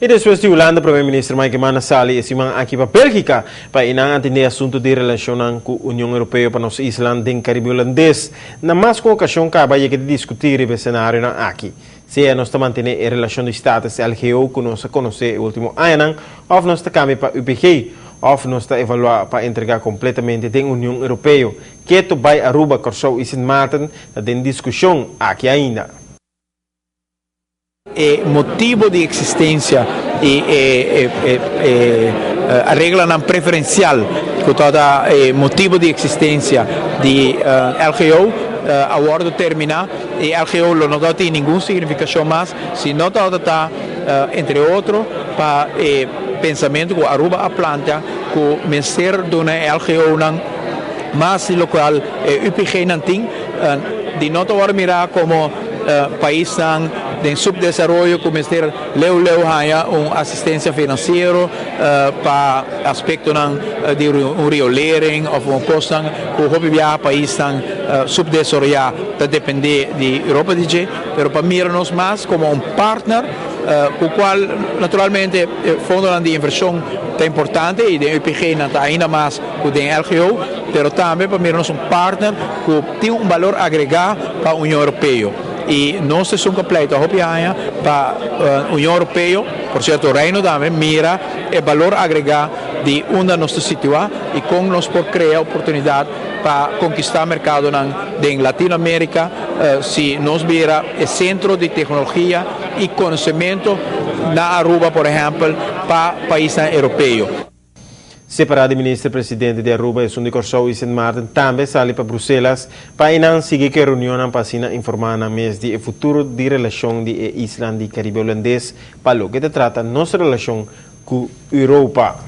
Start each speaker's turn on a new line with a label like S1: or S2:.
S1: E depois de Holanda, o primeiro-ministro Mike Manasali e Simão aqui para a Bélgica para ir atender assunto de relação com a União Europeia para nossa Islândia e Caribe holandês. Na mais com ocasião, acaba de discutir o cenário aqui. Se nós estamos mantendo a relação de Estados e LGO que nós conhecemos no último ano, ou nós estamos para o UPG, ou nós estamos evaluar para entregar completamente a União Europeia, que vai a Aruba, Corsou e Sint Maarten, tem discussão aqui ainda.
S2: Motivo de existência a regra não preferencial, que motivo de existência de LGO, aguardo terminar e LGO não tem nenhuma significação mais, se não está, entre outros, para pensamento que Aruba a planta, que o Ministério do LGO não, mas local, UPG não tem, de não mirar como país de subdesenvolvimento, como Ministério leu haya assistência financeira para aspecto de riolering ou uma coisa que o país subdesenvolvido depende de Europa, mas para mirarmos mais como partner, o qual naturalmente fundo de inversão é importante e de UPG ainda mais que de LGO, mas também para mirarmos partner que tem valor agregado para a União Europeia. E nossa sessão completa para a União Europeia, por certo, o Reino também mira o valor agregado de onde nós situamos e como nós podemos criar oportunidade para conquistar o mercado em Latinoamérica, se nós mira o centro de tecnologia e conhecimento na Aruba, por exemplo, para países europeus.
S1: Separado ministro-presidente de Aruba, Sundi Corsou e Sint Maarten, também sali para Bruxelas para seguir que a reunião para informar na mês de futuro de relação de Islândia e Caribe holandês para o que trata nossa relação com a Europa.